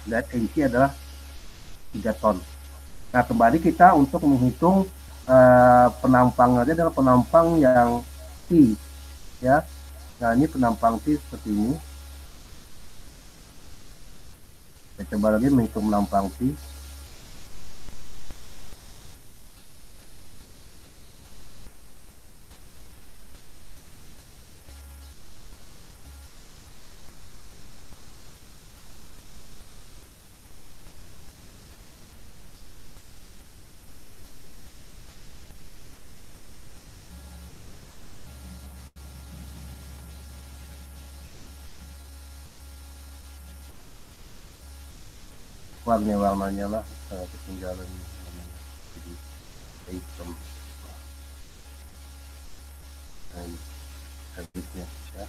dan inci adalah 3 ton. Nah, kembali kita untuk menghitung penampangnya adalah penampang yang T, ya. Nah, ini penampang T seperti ini. Kita coba lagi menghitung penampang T. Warnanya lah ketinggalan jadi hitam. Nah, habisnya ya.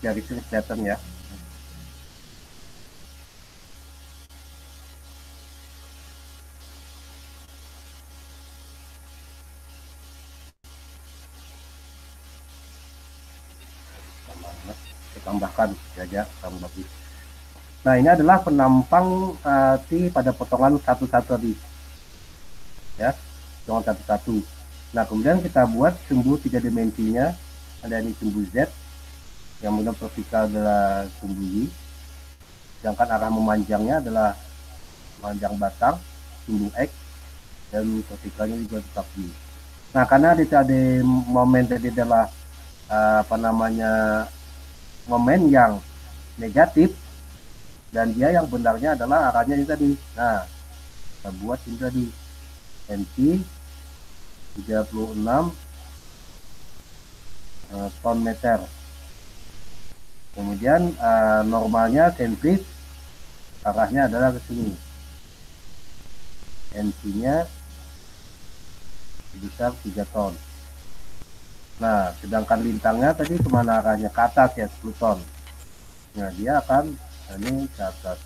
Dari sini kelihatan ya. Saya tambahkan saja tambah lagi. Nah, ini adalah penampang T pada potongan satu-satu tadi, ya, potongan satu-satu. Nah, kemudian kita buat sumbu 3 dimensinya. Ada ini sumbu Z, yang kemudian vertikal adalah sumbu Y, sedangkan arah memanjangnya adalah memanjang batang, sumbu X, dan vertikalnya juga tetap Y. Nah, karena ada momen tadi adalah apa namanya, momen yang negatif, dan dia yang benarnya adalah arahnya ini tadi. Nah, kita buat ini tadi, NC 36 ton meter. Kemudian normalnya sentris, arahnya adalah ke sini. NC-nya sebesar 3 ton. Nah, sedangkan lintangnya tadi kemana arahnya? Ke atas ya, 10 ton. Nah, dia akan ini ke atas.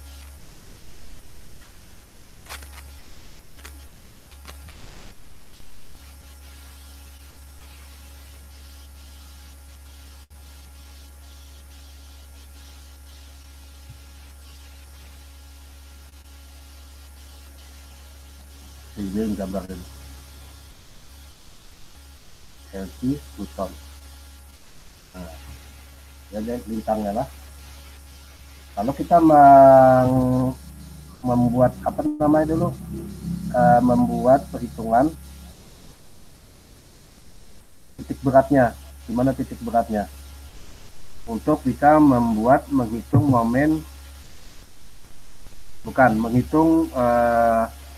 Ini gambar ini. LC 10 ton. Nah, jadi lintangnya lah. Kalau kita membuat apa namanya dulu, membuat perhitungan titik beratnya, gimana titik beratnya, untuk bisa menghitung momen, menghitung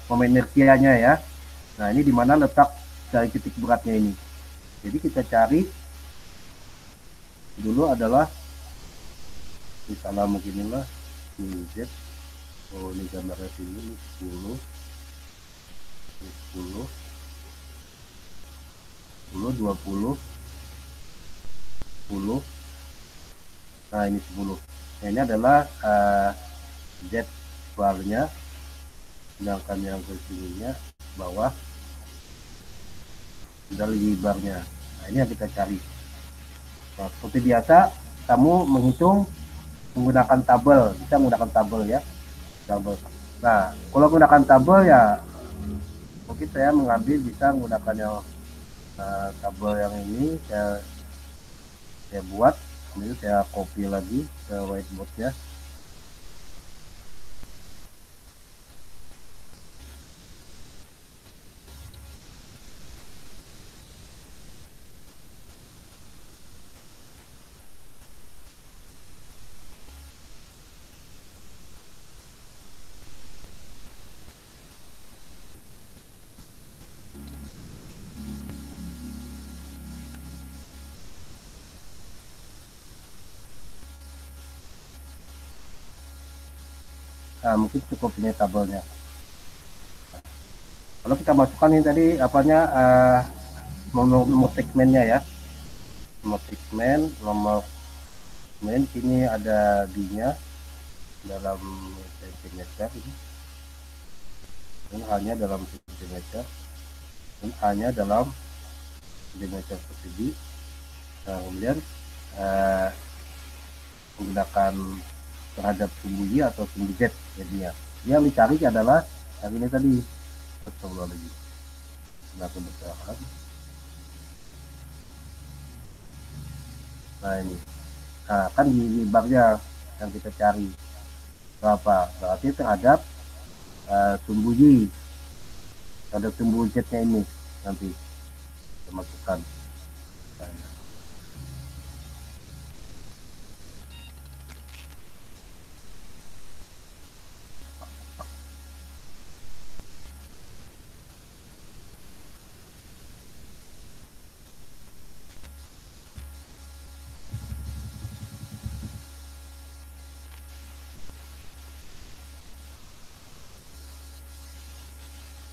momen inersianya ya. Nah, ini dimana letak dari titik beratnya ini. Jadi kita cari dulu adalah misalnya mungkin lah Z. Oh, ini gambarnya sini 10 10 20 10. Nah, ini 10. Nah, ini adalah Z barnya, sedangkan yang ke sininya bawah sudah Y barnya. Nah, ini yang kita cari. Nah, seperti biasa kamu menghitung menggunakan tabel, bisa menggunakan tabel ya, tabel. Nah, kalau menggunakan tabel ya mungkin saya mengambil bisa menggunakan yang tabel yang ini saya buat, kemudian saya copy lagi ke whiteboard ya. Nah, mungkin cukup ini tabelnya. Kalau kita masukkan ini tadi apanya, nomor segmennya ya, nomor segmen, nomor Kemudian sini ada D-nya dalam sentimeter ini, dan H-nya dalam sentimeter, dan A-nya dalam sentimeter persegi. Nah, kemudian menggunakan terhadap sumbu Y atau sumbu Z jadinya. Yang dicari adalah yang ini tadi, lagi. Nah, kebesaran. Nah ini, nah kan di barnya yang kita cari berapa? Berarti terhadap sumbu Y, terhadap sumbu Z-nya ini nanti kita masukkan.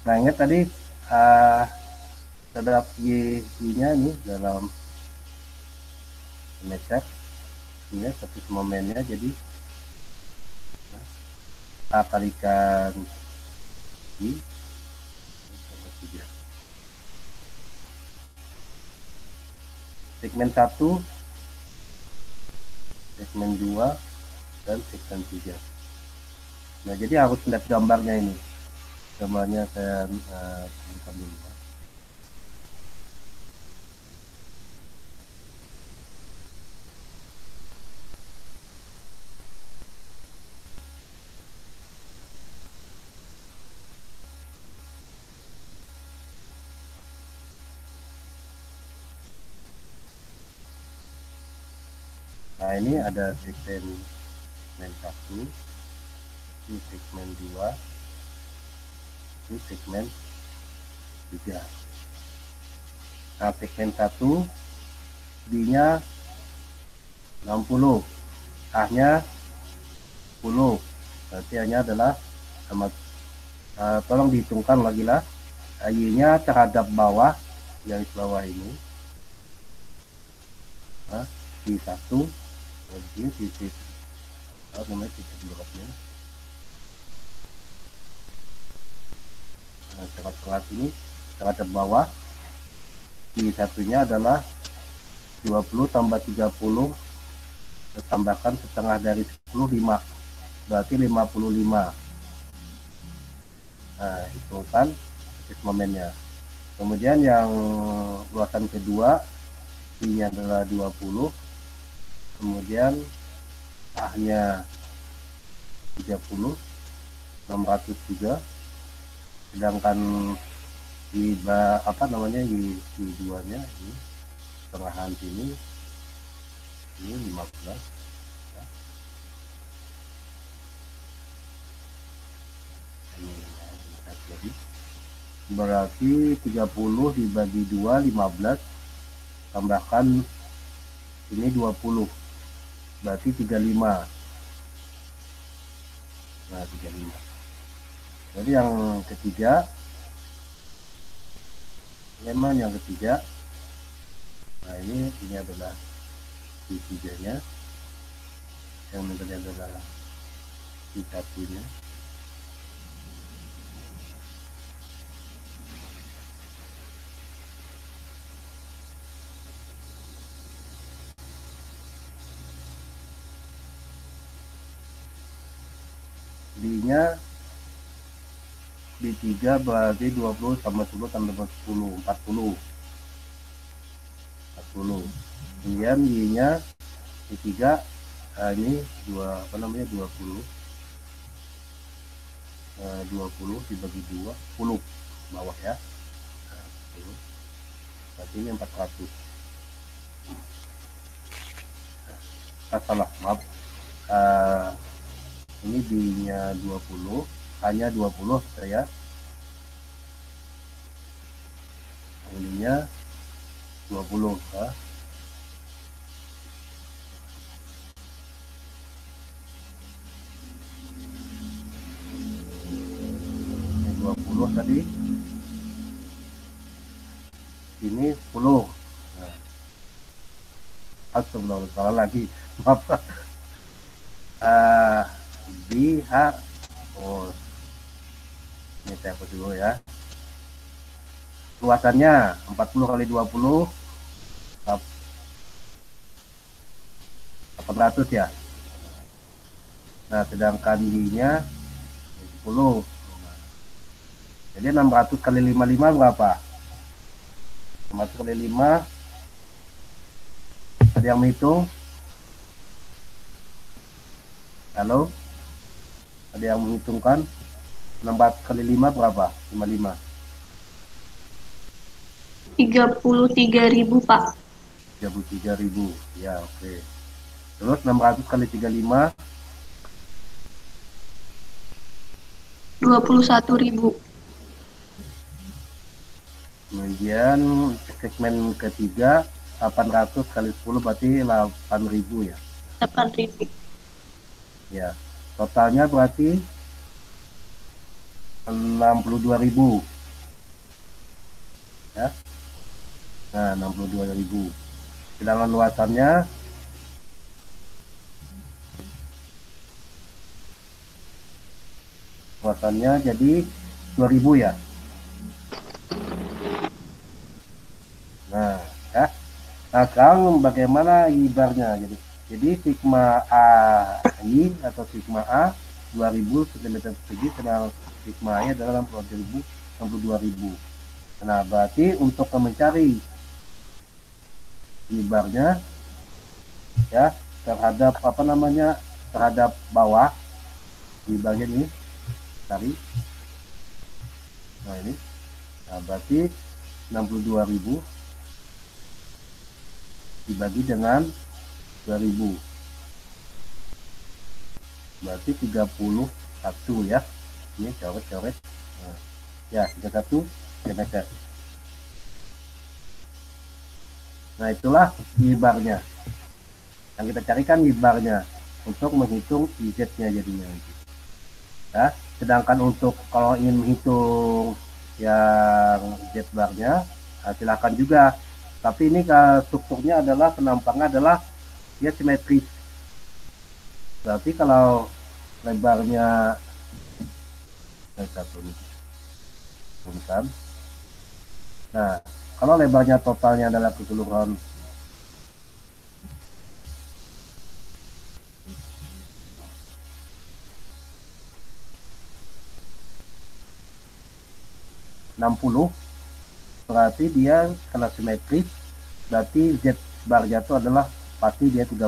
Nah ingat tadi terhadap Y-nya ini dalam meter ini status momennya, jadi A kalikan Y segmen 1, segmen 2, dan segmen 3. Nah jadi harus lihat gambarnya ini, gambarnya saya tunjukkan dulu. Nah ini ada segmen 1, ini segmen 2, ini segmen 3. Nah segmen 1 B-nya 60, A-nya 10, berarti A-nya adalah sama. Tolong dihitungkan lagi lah Y-nya terhadap bawah, garis bawah ini, di 1, di titik titik bloknya. Nah, kelas ini terhadap bawah, di satunya adalah 20 tambah 30, tambahkan setengah dari 10, 5, berarti 55. Nah, hitungkan momennya. Kemudian yang luasan kedua, I-nya adalah 20, kemudian A-nya 30, 600 juga. Sedangkan di di duanya ini tengahan sini ini 15 ya. Jadi berarti 30 dibagi 2, 15, tambahkan ini 20, berarti 35. Nah 35. Jadi yang ketiga, memang yang ketiga, nah ini adalah C3 nya, yang menjadi adalah C1 nya. D-nya D3 berarti 20 tambah 10 tambah 10, 40. Kemudian Y-nya D3, ini 20. 20 dibagi 2, 10 bawah ya. Nah, 10. Berarti ini 400. Salah, maaf. Ini B-nya 20, hanya 20 saya. Ini-nya 20 ya. Ini 20 tadi. Ini 10. Nah, astagfirullah, salah lagi. maaf. BH, oh ini saya hapus dulu ya. Luasannya 40 kali 20 800 ya. Nah, sedangkan Y-nya 10. Jadi 600 kali 55 berapa? 600 kali 5. Ada yang menghitung? Halo? Ada yang menghitungkan? 600 kali 5 berapa? 55. 33.000, Pak. 33.000. Ya, oke. Terus 600 kali 35. 21.000. Kemudian segmen ketiga 800 kali 10 berarti 8.000 ya. 8.000. Ya. Totalnya berarti 62.000. Ya. Nah, 62.000. Sedangkan luasannya jadi 2.000 ya. Nah, ya. Nah, sekarang bagaimana ibarnya? Jadi sigma A I atau sigma A 2000 cm persegi, sedang sigma I adalah 62.000. Nah, berarti untuk mencari ibarnya ya terhadap terhadap bawah ibarnya ini cari. Nah, ini. Nah, berarti 62.000 dibagi dengan 2.000 berarti 31 ya. Ini coret-coret. Nah, ya 31 cm. Nah, itulah ibarnya. Yang kita carikan ibarnya untuk menghitung IZ-nya jadinya. Ya, sedangkan untuk kalau ingin menghitung yang Z barnya, silakan juga. Tapi ini strukturnya adalah penampangnya adalah dia simetris. Berarti kalau lebarnya bukan. Nah, kalau lebarnya totalnya adalah keseluruhan 60, berarti dia karena simetris, berarti Z barnya itu adalah pasti dia 30.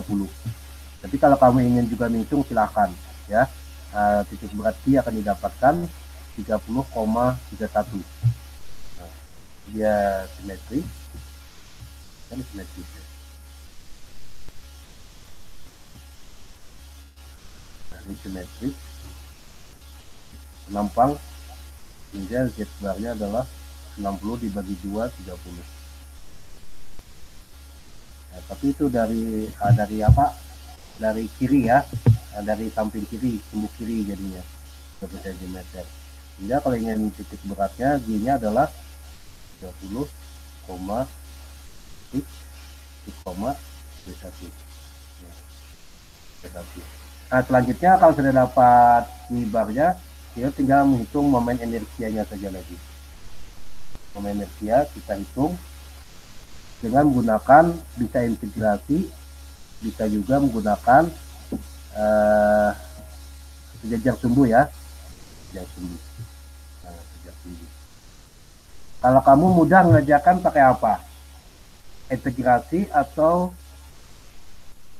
Tapi kalau kamu ingin juga menghitung silahkan ya. Titik berat Q akan didapatkan 30,31. Nah, dia simetris kan simetris ya. Nah, ini simetris penampang sehingga Z barnya adalah 60 dibagi 2 30. Nah, tapi itu dari apa? Dari kiri ya, dari samping kiri, sumbu kiri jadinya 1 cm. Sehingga kalau ingin titik beratnya G-nya adalah 30,1. Nah, selanjutnya kalau sudah dapat ibarnya, kita tinggal menghitung momen inersianya saja lagi. Momen inersia kita hitung dengan menggunakan bisa integrasi, bisa juga menggunakan sejajar sumbu ya. Sejajar sumbu. Nah, sejajar sumbu. Kalau kamu mudah mengerjakan pakai apa? Integrasi atau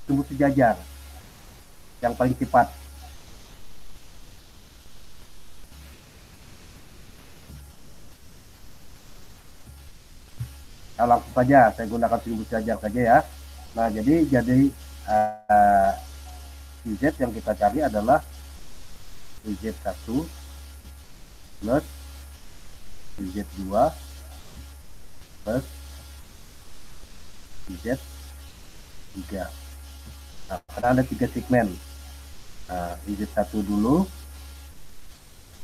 sumbu sejajar? Yang paling cepat. Nah, langsung saja saya gunakan sumbu sejajar saja ya. Nah, jadi Z yang kita cari adalah Z1 plus Z2 plus Z3. Nah, karena ada 3 segmen. Nah, Z1 dulu.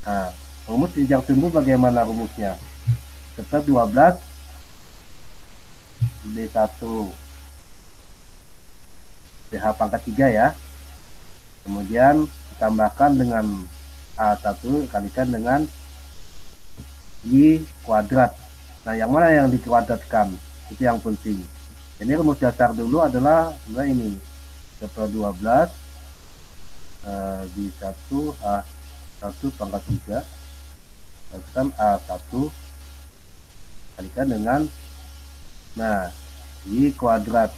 Nah, rumus jenjang sumbu bagaimana rumusnya? Tetap 12 D1 PH pangkat 3 ya. Kemudian ditambahkan dengan A1 kalikan dengan Y kuadrat. Nah, yang mana yang dikuadratkan? Itu yang penting. Ini rumus dasar dulu adalah ini. 12 di 1 A1 pangkat 3 kalikan A1 kalikan dengan Y kuadrat.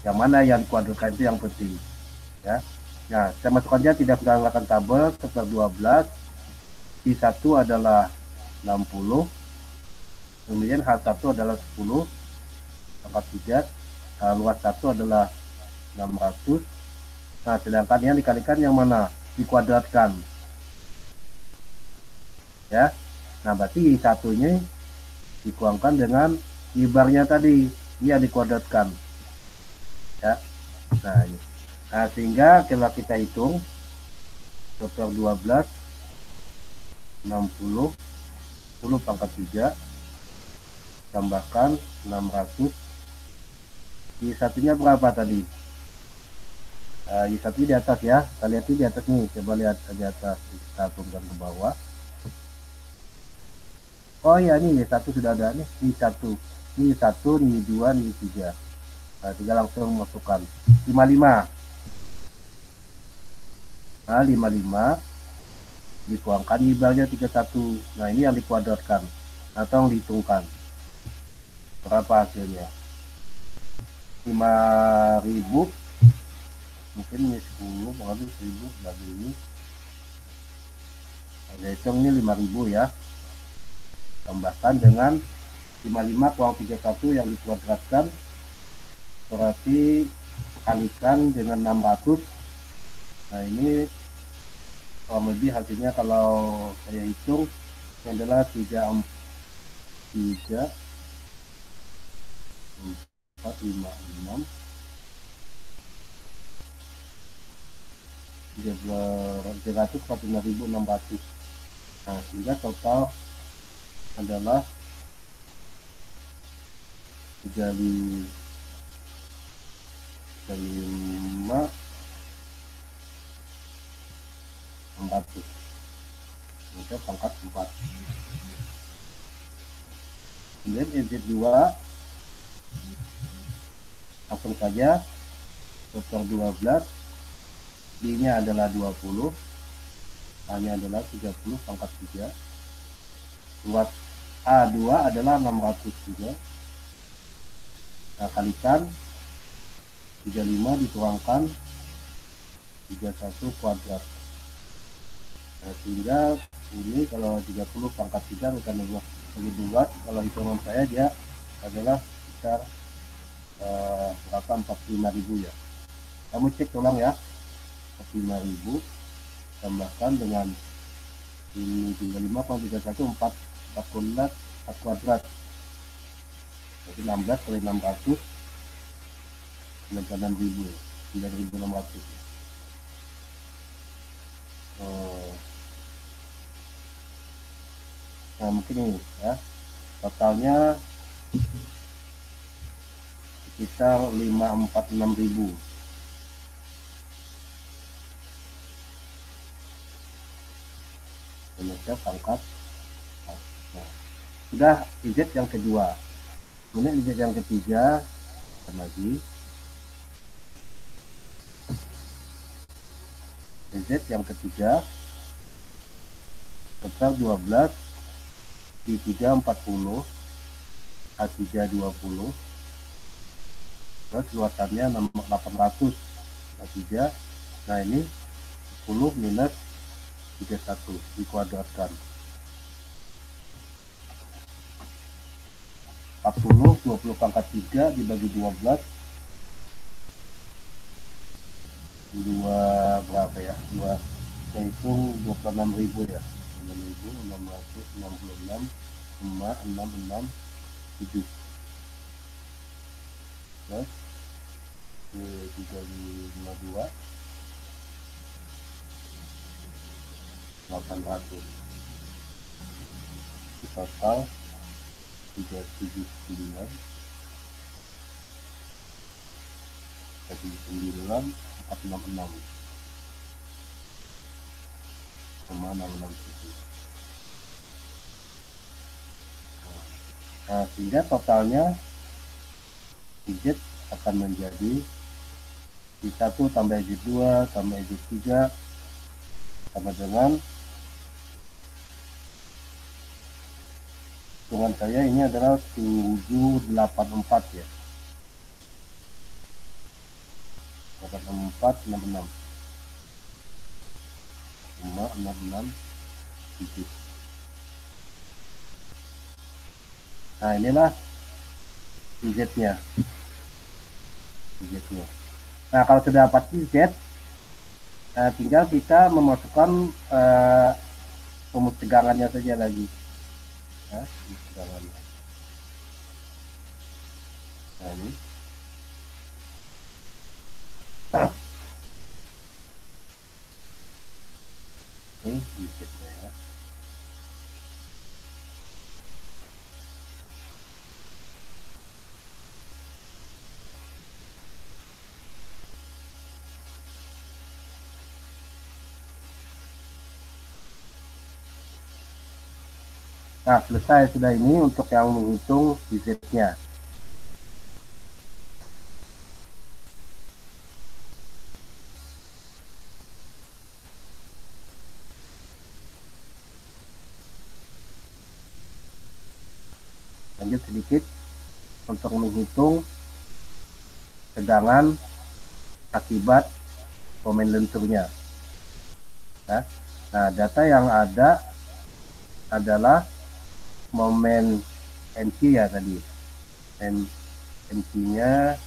Yang mana yang dikuadratkan itu yang penting ya. Nah, saya masukkannya tidak menggunakan tabel. 12 I1 adalah 60, kemudian H1 adalah 10 pangkat 3, luas 1 adalah 600. Nah, sedangkan yang dikalikan yang mana? Dikuadratkan ya. Nah, berarti I1 nya dikuangkan dengan I barnya tadi, ini yang dikuadratkan ya. Nah, ini. Nah, sehingga kalau kita hitung 12 60 10 pangkat 3 tambahkan 600, I1 nya berapa tadi? I1 di atas ya, kita lihat di atas nih, coba lihat di atas, kita turunkan ke bawah. Oh ya, ini I1 sudah ada nih, I1 ini I1, ini I2, ini I3. Nah, tinggal langsung masukkan 55. Nah, 55 dikuangkan I barnya 31. Nah, ini yang dikuadratkan atau dihitungkan. Berapa hasilnya? 5000. Mungkin ini 10, mengambil 1000 bagi ini. Ada hitung ini 5000 ya. Tambahkan dengan 55 kurang 31 yang dikuadratkan, berarti kalikan dengan 600. Nah, ini kurang lebih hasilnya kalau saya hitung ini adalah 3 4 5 6 345.600. Nah, sehingga total adalah 35.400 untuk pangkat 4. Kemudian EZ2 langsung saja dokter 12, B nya adalah 20, A nya adalah 30 pangkat 3, luas A2 adalah 600 juga. Nah, kalikan 35 dituangkan 31 kuadrat. Nah, sehingga ini kalau 30 pangkat 3 bukan lebih luas. Kalau hitungan saya dia adalah sekitar berapa, 45.000 ya. Kamu cek ulang ya, 45.000 tambahkan dengan ini 35 pangkat 31 4 kuadrat. Jadi 16 kali 600 96.000 ya, 9.600. Nah, mungkin ini ya, totalnya sekitar 546.000. Indonesia pangkat. Nah, sudah IZ yang kedua. Kemudian IZ yang ketiga lagi. IZ yang ketiga total 12, I3 40, A3 20, terus luasannya 800 A3. Nah, ini 10 minus 31 dikuadratkan. 40 20 pangkat 3 dibagi 12, 2 berapa ya, 2 saya hitung 26.000 ya, 6.666 667 plus 352 800, total 379 19466,667. Nah, sehingga totalnya Z akan menjadi Z1 tambah Z2 tambah Z3 sama dengan, hitungan saya ini adalah 784 ya, 8466 667. Nah, inilah Z-nya. Nah, kalau sudah dapat Z, tinggal kita memasukkan rumus tegangannya saja lagi. Rumus tegangannya. Nah, ini. Ini Z-nya ya. Nah, selesai sudah ini untuk yang menghitung Z-nya. Lanjut sedikit untuk menghitung tegangan akibat momen lenturnya. Nah, data yang ada adalah momen NC ya tadi. NC-nya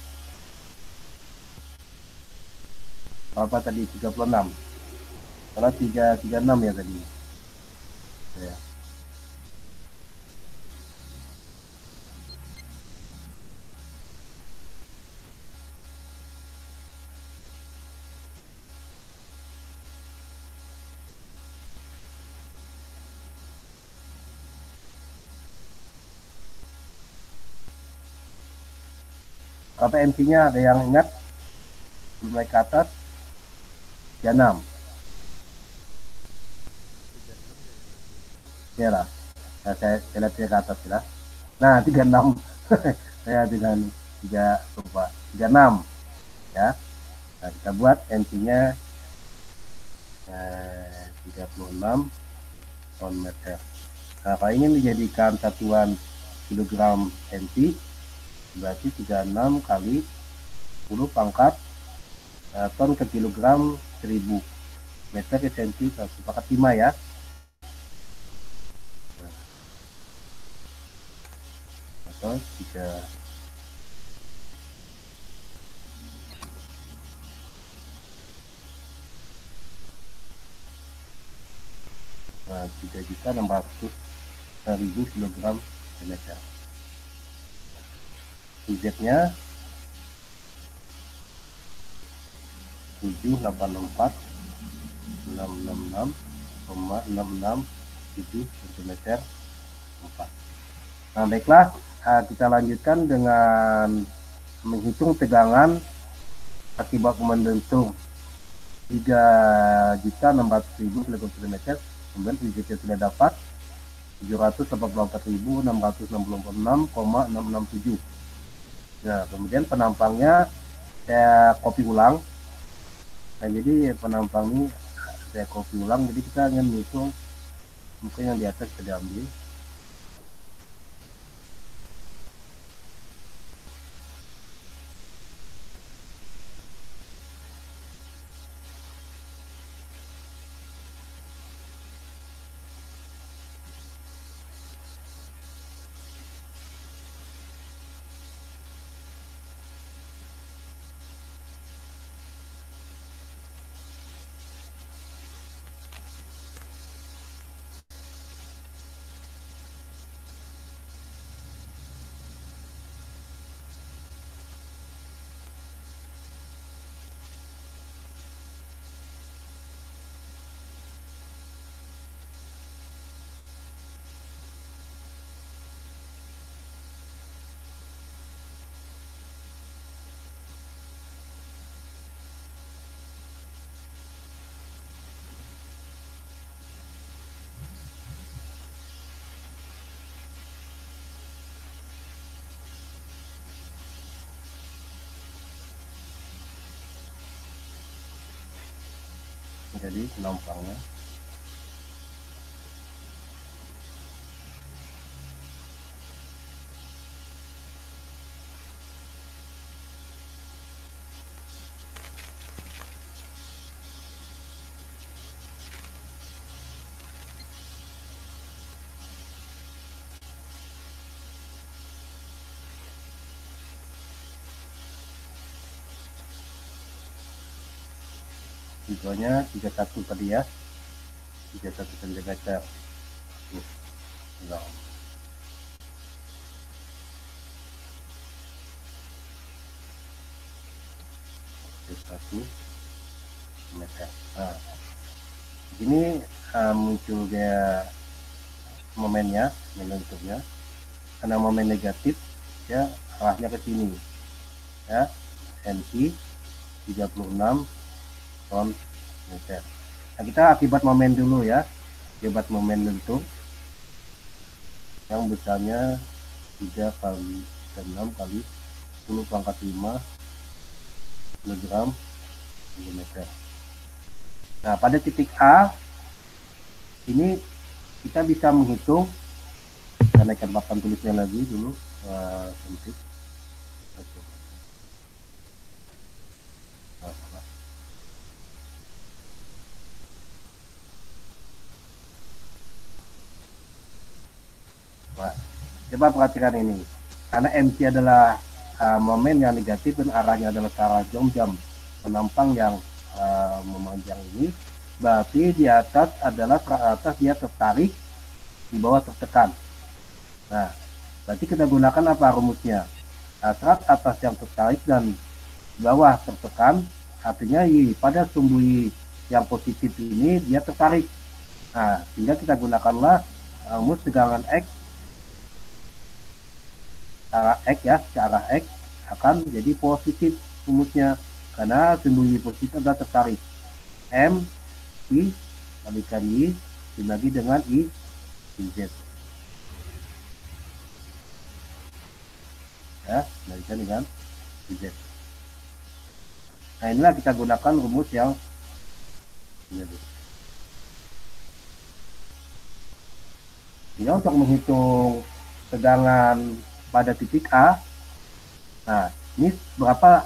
apa tadi, 36. Kalau 336 ya tadi. Ya. Apa MC-nya ada yang ingat? Mulai ke atas 36. Ya lah. Nah, saya lihat ke atas ya. Nah, 36. Saya dengan 36 ya. Nah, kita buat MC-nya 36 ton meter. Nah, kalau ingin dijadikan satuan kilogram MC, berarti 36 kali 10 pangkat ton ke kilogram 1000 meter ke cm pangkat 5 ya. Atau 3 3.600.000 kilogram per meter. Z-nya 784.666,667 cm 4. Nah, baiklah, kita lanjutkan dengan menghitung tegangan akibat momentum 3.600.000 km/meter. Kemudian Z-nya sudah dapat 784.666,667. Nah, kemudian penampangnya saya copy ulang. Nah, jadi penampang ini saya copy ulang. Jadi kita ingin menghitung, mungkin yang di atas kita ambil. jadi penumpangnya. Tujuannya 31 tadi ya, 31 cm. Nah, 1 meter. Nah, ini muncul dia momennya, momentumnya. Karena momen negatif, ya arahnya ke sini, ya, NC 36 ton meter. Nah, kita akibat momen dulu ya, akibat momen lentung yang besarnya 3 kali 6 kali 10 pangkat 5 kilogram meter. Nah, pada titik A ini kita bisa menghitung, kita naikkan papan tulisnya lagi dulu, sedikit. Nah, coba perhatikan ini, karena MC adalah momen yang negatif dan arahnya adalah ke arah jam penumpang yang memanjang ini, berarti di atas adalah ke atas dia tertarik, di bawah tertekan. Nah, berarti kita gunakan apa rumusnya? Serat atas yang tertarik dan bawah tertekan, artinya pada sumbu yang positif ini dia tertarik. Nah, sehingga kita gunakanlah rumus tegangan X arah X ya, ke arah X akan jadi positif rumusnya, karena sumbu positif adalah tertarik. M I kalikan Y dibagi dengan I Z, ya, dibagi dengan Z. Nah, inilah kita gunakan rumus yang ini. Ya, untuk menghitung tegangan pada titik A, nah ini berapa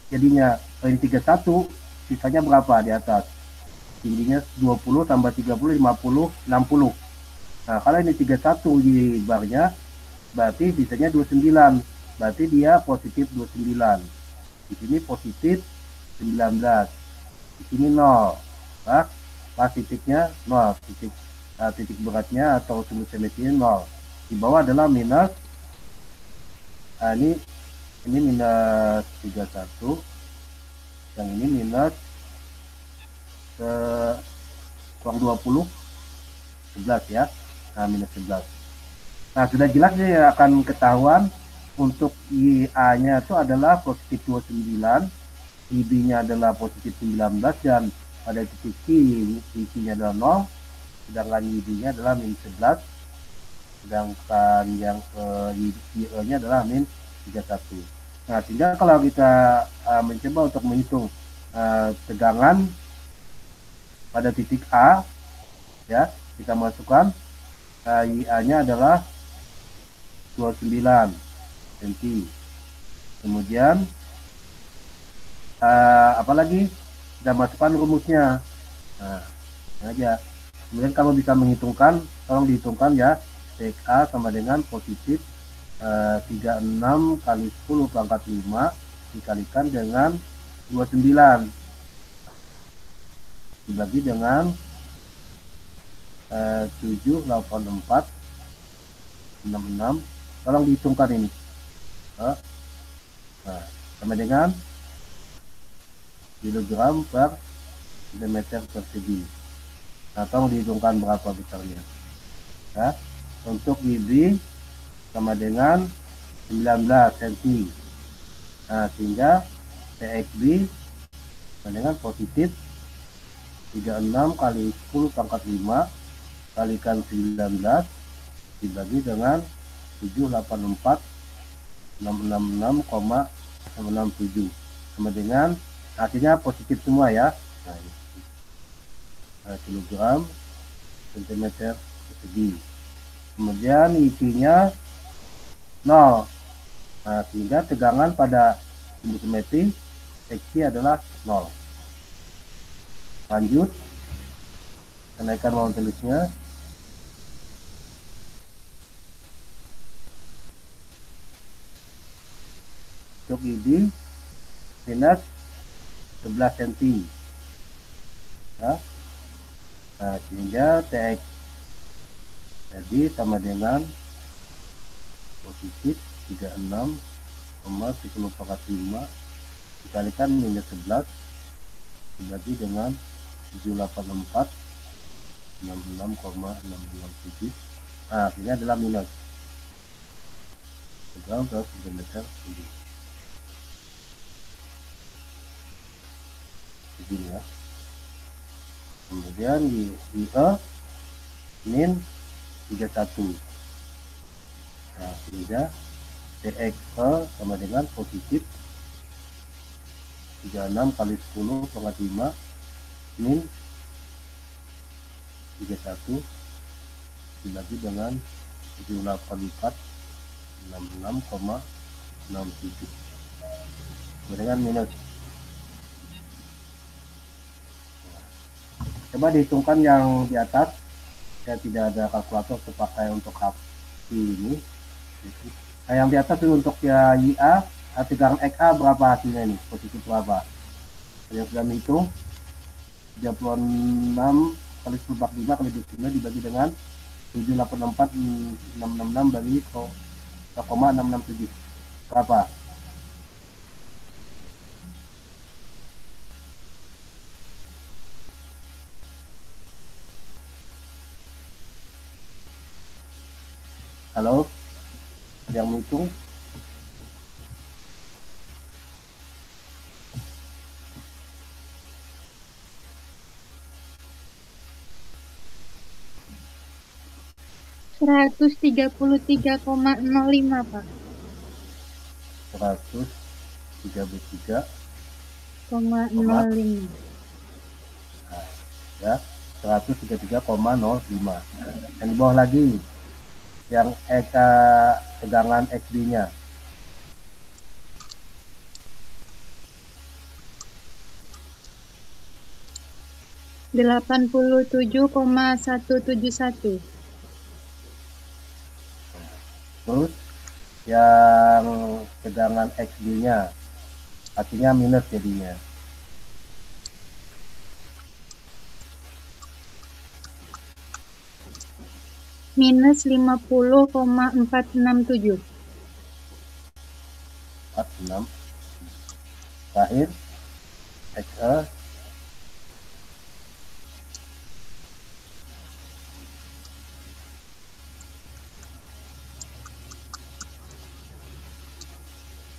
jadinya? Ini 31, sisanya berapa di atas? Tingginya 20 tambah 30, 50, 60. Nah, kalau ini 31 di barnya, berarti sisanya 29, berarti dia positif 29. Di sini positif 19, di sini 0. Nah, pas titiknya 0, titik beratnya atau sumbu semestinya 0. Di bawah adalah minus. Nah, ini minus 31, yang ini minus kurang 20, 11 ya. Nah, minus 11. Nah, sudah jelas ya, akan ketahuan untuk IA-nya itu adalah positif 29, IB-nya adalah positif 19, dan pada titik Q-nya adalah 0, sedangkan IB-nya adalah minus 11, sedangkan yang IE-nya adalah min 31. Nah, sehingga kalau kita mencoba untuk menghitung tegangan pada titik A, ya, kita masukkan IA-nya adalah 29 cm. Kemudian apalagi kita masukkan rumusnya. Nah, aja. Kemudian kamu bisa menghitungkan, tolong dihitungkan ya. TK sama dengan positif 36 kali 10 pangkat 5 dikalikan dengan 29 dibagi dengan 784 66. Tolong dihitungkan ini. Nah, sama dengan kilogram per kilometer persegi. Nah, tolong dihitungkan berapa besarnya. Ya. Untuk IB sama dengan 19 cm. Nah, sehingga TXB sama dengan positif 36 kali 10 pangkat 5 kalikan 19 dibagi dengan 784 666,67 sama dengan hasilnya positif semua ya. Nah, kilogram sentimeter persegi. Kemudian isinya 0. Nah, sehingga tegangan pada simetri seksi adalah 0. Lanjut, kenaikan lawan tulisnya. Untuk ID minus 11 cm. Ya. Nah, sehingga TX jadi sama dengan positif 36,1045 dikalikan minus 11 dibagi dengan 784 66,667. Nah, ini adalah minus gram per centimeter kubik. Begini ya. Kemudian di E min 31. Nah, sehingga TX E sama dengan positif 36 kali 10,5 min 31 dibagi dengan 784 66,67 dengan minus. Coba dihitungkan yang di atas. Saya tidak ada kalkulator terpakai untuk ini. Nah, yang di atas itu untuk ya YA, tegangan XA berapa hasilnya ini? Positif berapa? Yang sudah menghitung 36 kali 10/5 kali 29 dibagi dengan 784,666 bagi 0,667. Berapa? Halo? Ada yang menghitung? $133,05, Pak. 133,05. Ya, 133,05. Yang di bawah lagi yang tegangan XB-nya. $87,171. Terus yang tegangan XB-nya artinya minus jadinya. Minus 50,467. 46. Terakhir XE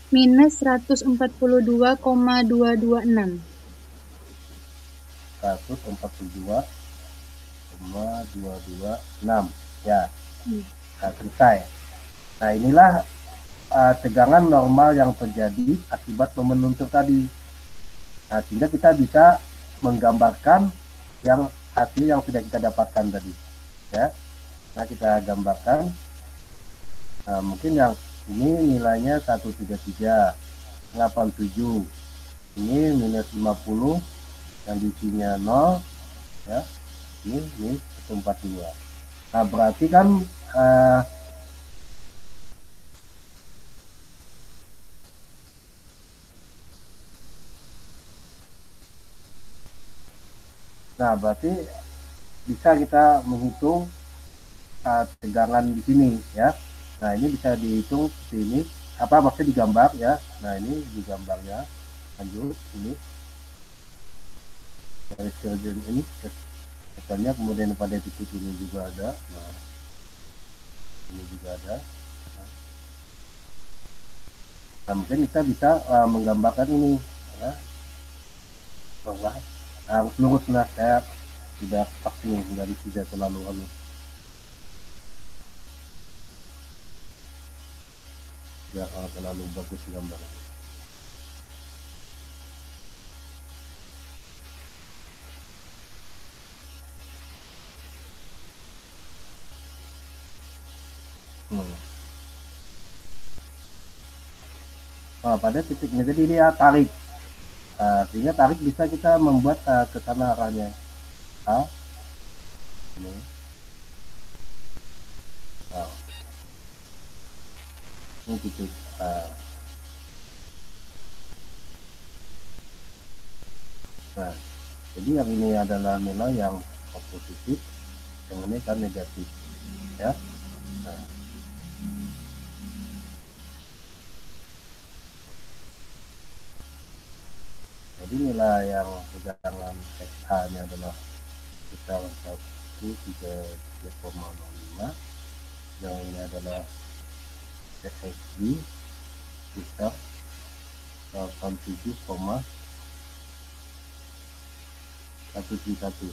minus 142,226. 142,226 ya. Nah, selesai. Nah, inilah tegangan normal yang terjadi akibat momen luntur tadi. Nah, sehingga kita bisa menggambarkan yang hasil yang sudah kita dapatkan tadi ya. Nah, kita gambarkan. Nah, mungkin yang ini nilainya 133,87. Ini minus 50 yang diisinya 0 ya. Ini 142. Nah, berarti kan nah, berarti bisa kita menghitung tegangan di sini ya. Nah, ini bisa dihitung seperti ini. Apa maksudnya digambar ya? Nah, ini digambarnya. Lanjut ini. Garis kerja ini misalnya, kemudian pada titik ini juga ada. Nah, ini juga ada. Nah, mungkin kita bisa menggambarkan ini ya. Harus lurus. Nah, saya tidak pasti dari tidak terlalu halus. Tidak terlalu bagus gambarnya. Pada titik ini jadi dia tarik, sehingga tarik bisa kita membuat ke sana arahnya. Ini. Ini titik. Nah, jadi yang ini adalah nilai yang positif, yang ini kan negatif, ya. Nah. Jadi nilai yang tegangan XA nya adalah sekitar 133,05, yang ini adalah XG sekitar 87,131.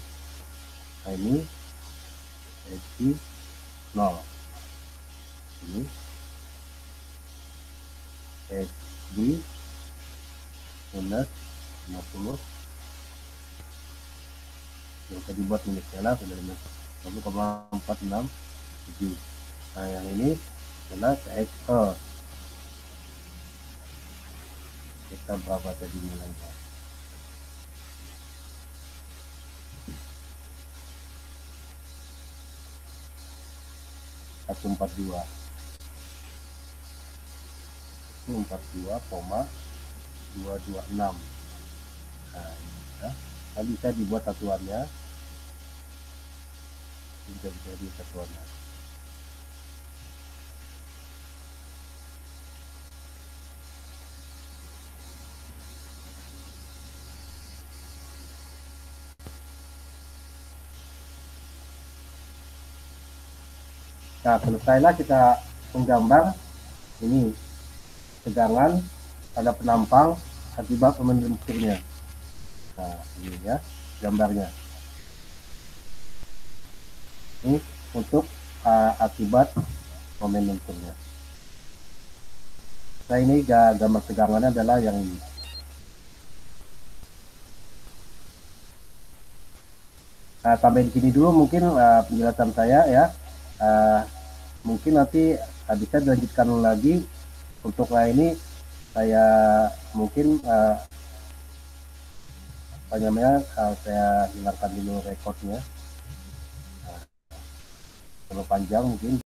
Nah ini XG 0, ini XG minus 50, yang tadi buat minusnya lah sudah minus 1,467. Nah yang ini adalah XE, kita berapa tadi nilainya? Satu 42,226. Nah, ya. Nah, bisa dibuat satuannya, bisa jadi satuannya. Nah, selesailah kita menggambar ini tegangan pada penampang akibat membenturnya. Nah, ini ya gambarnya. Ini untuk akibat momentumnya. Nah, ini gambar tegangannya adalah yang ini. Nah, sampai di sini dulu mungkin penjelasan saya ya. Mungkin nanti bisa dilanjutkan lagi. Untuk ini saya mungkin apa namanya, saya hilangkan dulu rekodnya. Terlalu panjang mungkin.